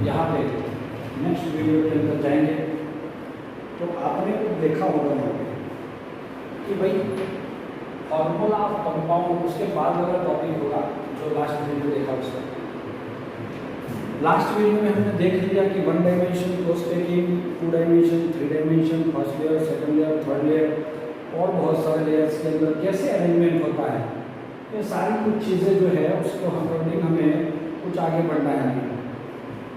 यहाँ पे next video के अंदर जाएंगे तो आपने देखा होगा कि भाई फॉर्मूला ऑफ कंपाउंड, उसके बाद वाला टॉपिक होगा जो लास्ट वीडियो देखा उसका। लास्ट वीडियो में हमने देख लिया कि 1 dimension, cross packing, 2 dimension, 3 dimension, first layer, second layer, third layer और बहुत सारे लेयर्स के अंदर कैसे अरेंजमेंट होता है। ये सारी कुछ चीज़ें जो है उसको हमें कुछ आगे बढ़ना है।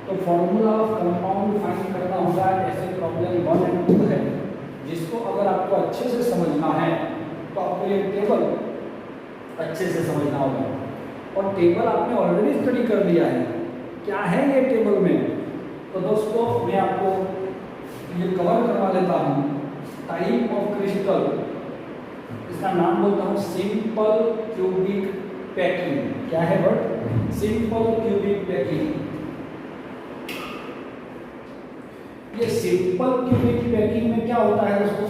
तो फॉर्मूला ऑफ कंपाउंड फाइंड करना होगा। ऐसे प्रॉब्लम 1 और 2 है जिसको अगर आपको अच्छे से समझना है तो आपको ये टेबल अच्छे से समझना होगा। और टेबल आपने ऑलरेडी स्टडी कर लिया है, क्या है ये टेबल में। तो दोस्तों मैं आपको ये कवर करवा लेता हूँ। टाइप ऑफ क्रिस्टल, इसका नाम बोलता हूँ सिंपल क्यूबिक पैकिंग। क्या है वर्ड? Simple cubic packing. ये सिंपल क्यूबिक पैकिंग में क्या होता है दोस्तों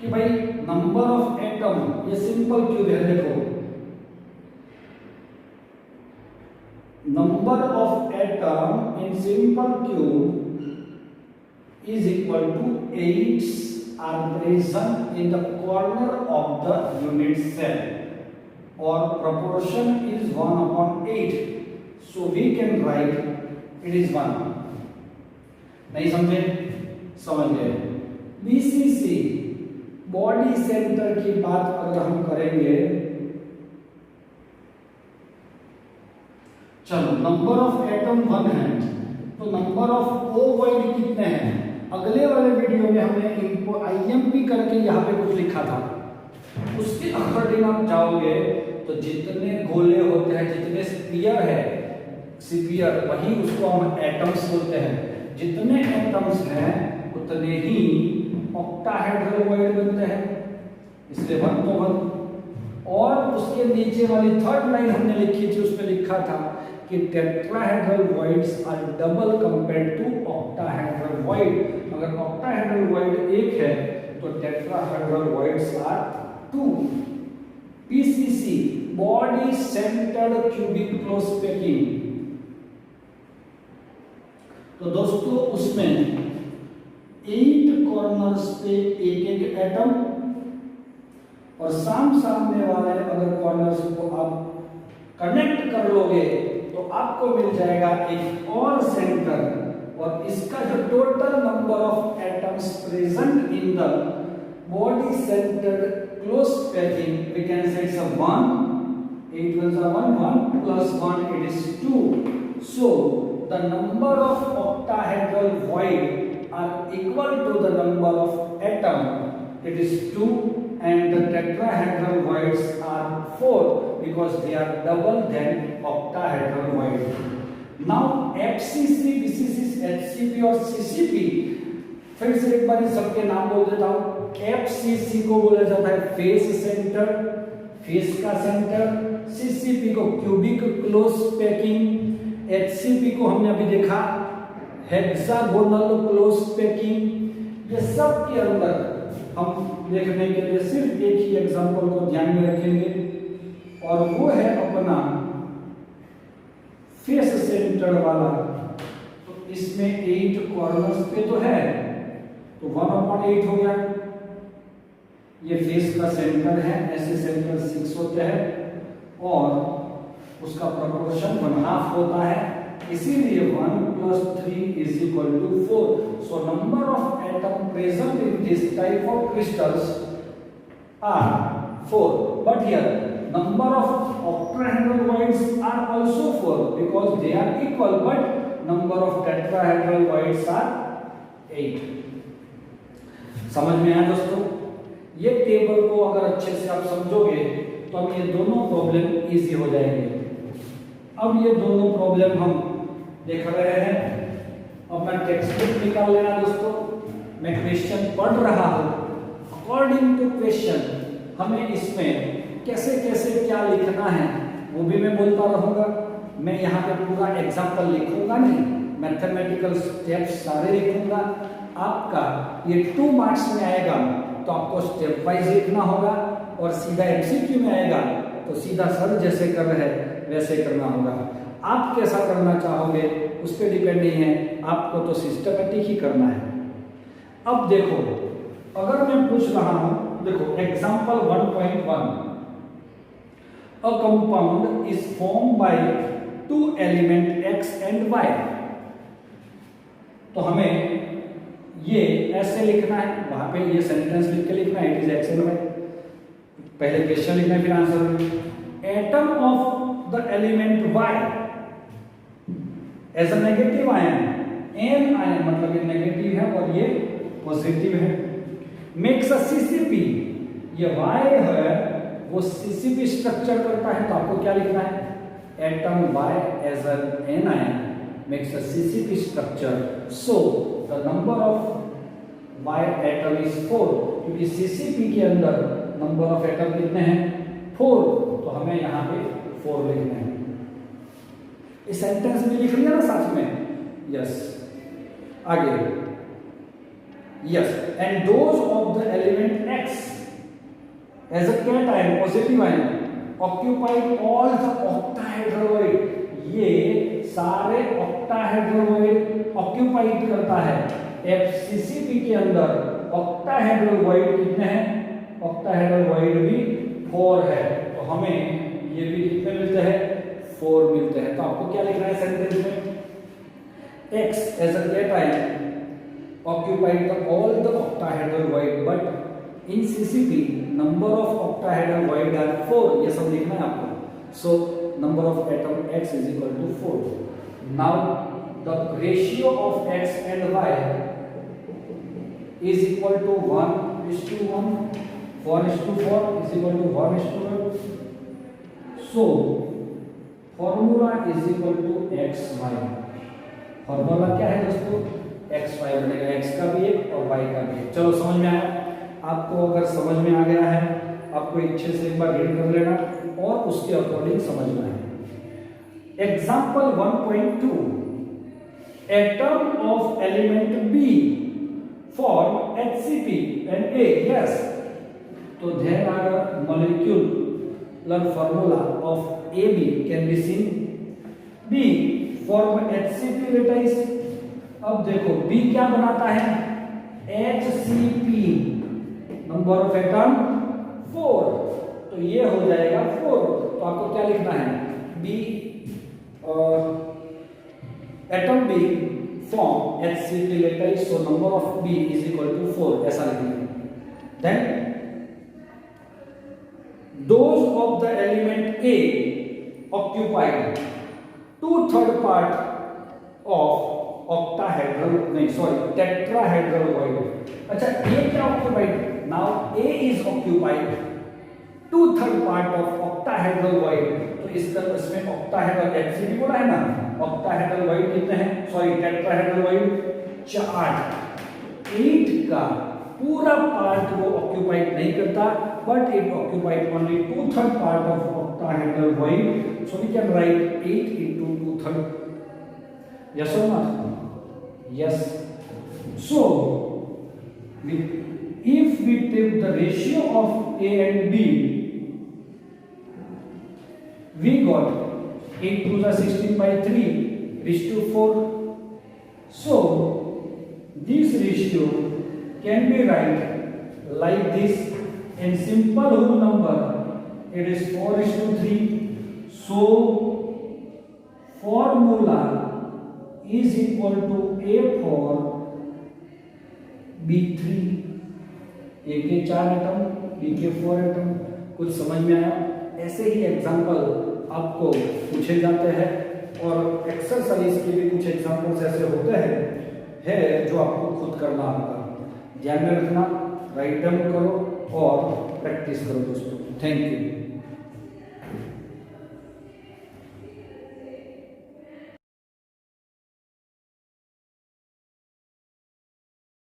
कि भाई नंबर ऑफ एटम, ये सिंपल क्यूब है, देखो number of atom in simple cube is equal to 8 are present in the corner of the unit cell or proportion is 1/8, so we can write it is 1. नहीं समझे? समझ गए। BCC body centre की बात अगर हम करेंगे, चलो नंबर ऑफ एटम 1 है तो नंबर ऑफ ओवॉइड कितने हैं? अगले वाले वीडियो में हमने इनको आईएमपी करके यहाँ पे कुछ लिखा था, उसके अकॉर्डिंग आप जाओगे तो जितने गोले होते हैं, जितने स्फीयर है, स्फीयर वही उसको हम एटम्स बोलते हैं। जितने एटम्स हैं उतने ही ऑक्टाहेड्रल वॉइड बनते हैं, इसलिए 1 तो 1। और उसके नीचे वाली थर्ड लाइन हमने लिखी थी, उसमें लिखा था कि tetrahedral voids are double compared to octahedral void. अगर ऑक्टाहेड्रल वॉइड 1 है तो tetrahedral voids are 2। PCC body centred cubic close packing. तो दोस्तों उसमें 8 कॉर्नर्स पे एक एटम और सामने वाले अगर कॉर्नर्स को आप कनेक्ट कर लोगे तो आपको मिल जाएगा एक और सेंटर। और इसका जो total number of atoms present in the body centred close packing, we can say it's 1, 8 1 1 plus 1 it is 2. So the number of octahedral void are equal to the number of atom, it is 2, and the tetrahedral voids are 4 because they are double than octahedral void. Now FCC, BCC, HCP और CCP, फिर से एक बार सबके नाम बोल देता हूँ। FCC को बोला जाता है फेस सेंटर, फेस का सेंटर। CCP को क्यूबिक क्लोज पैकिंग। HCP को हमने अभी देखा हेक्सागोनल क्लोज पैकिंग। ये सब के अंदर हम देखने के लिए सिर्फ एक ही एग्जांपल को ध्यान में रखेंगे और वो है अपना फेस सेंटर वाला। तो इसमें 8 कॉर्नर्स पे तो है तो 1/8 हो गया। ये फेस का सेंटर है, ऐसे सेंटर 6 होते हैं और उसका प्रोपोर्शन 1/2 होता है, इसीलिए 1 + 3 = 4. So number of atom present in this type of crystals are 4. But here number of octahedral voids are also 4 because they are equal, but number of tetrahedral voids are 8. समझ में आया दोस्तों? ये टेबल को अगर अच्छे से आप समझोगे तो अब ये दोनों प्रॉब्लम इजी हो जाएंगे। अब ये दोनों प्रॉब्लम हम देख रहे हैं, अपना टेक्स्ट बुक निकाल लेना दोस्तों। मैं क्वेश्चन पढ़ रहा हूँ, अकॉर्डिंग टू क्वेश्चन हमें इसमें कैसे कैसे क्या लिखना है वो भी मैं बोलता रहूँगा। मैं यहाँ पे पूरा एग्जाम्पल लिखूंगा नहीं, मैथमेटिकल स्टेप्स सारे लिखूंगा। आपका ये 2 मार्क्स में आएगा तो आपको स्टेप वाइज लिखना होगा और सीधा एमसीक्यू में आएगा तो सीधा सर जैसे कर रहे हैं वैसे करना होगा। आप कैसा करना चाहोगे उस पर डिपेंड नहीं है, आपको तो सिस्टमेटिक ही करना है। अब देखो, अगर मैं पूछ रहा हूं, देखो example 1.1, a compound is form by two element x and y। तो हमें ये ऐसे लिखना है, वहां पे ये सेंटेंस लिख के लिखना है, it is x and y। पहले क्वेश्चन लिखना है फिर answer. Atom of the element y as a negative ion, n ion मतलब ये नेगेटिव है और ये पॉजिटिव है, मेक्स अ सीसीपी, ये y है वो सीसीपी स्ट्रक्चर करता है, तो आपको क्या लिखना है, atom y as an n ion makes a CCP structure, so the number of y atom is 4, क्योंकि सीसीपी के अंदर नंबर ऑफ एटम कितने हैं, 4, तो हमें यहाँ पे 4 लिखना है। इस सेंटेंस में लिख लिया ना साथ में, यस। आगे, yes, and those of the element x as a cation positive ion occupied all the octahedral, ये सारे octahedral ऑक्यूपाइड करता है। FCCP के अंदर octahedral कितने हैं, octahedral भी 4 है, तो हमें ये भी कितने मिलते हैं, 4 मिलते हैं। तो आपको क्या लिखना है सेंटेंस में, X as a cation occupied all the octahedral but in CCP number of octahedral void are 4, ये सब लिखना है आपको। So number of atom x is equal to 4. Now the ratio of x and y is equal to 1:1, 4:4 is equal to 1:1. So formula is equal to x y। Formula क्या है दोस्तों, x y बनेगा, x का भी एक और y का भी एक। चलो समझ में आया? आपको अगर समझ में आ गया है, आपको अच्छे से एक बार रीड कर लेना और उसके अकॉर्डिंग समझना है। Example 1.2, atom of element B form HCP and A, yes, तो there are molecular formula of AB can be seen, B form HCP lattice। अब देखो B क्या बनाता है, HCP, नंबर ऑफ एटम 4, तो ये हो जाएगा 4। तो आपको क्या लिखना है, B atom B form HCP lattice, so number of B is equal to 4, ऐसा लिखना है। Then those of the element A occupied 2/3 part of octahedral, नहीं सॉरी tetrahedral void। अच्छा ये क्या occupied, now A is occupied 2/3 part of octahedral void, तो इसमें octahedral HCP बोला है ना, octahedral void कितने हैं, सॉरी tetrahedral void 4, 8 का पूरा पार्ट वो ऑक्यूपाइड नहीं करता, but it occupied only 2/3 part of octahedral void, so we can write 8 into 2/3, yes or not, yes। So if we take the ratio of A and B, we got 8 to the 16/3:4, so this ratio can be write like this, in simple whole number it is 4:3, so formula is equal to A for B3, A के 4 atom, B के 4 atom. कुछ समझ में आया? ऐसे ही example आपको पूछे जाते हैं और एक्सरसाइज के भी कुछ एग्जाम्पल्स ऐसे होते हैं जो आपको खुद करना होगा। ध्यान में रखना, राइट डाउन करो और प्रैक्टिस करो दोस्तों। Thank you.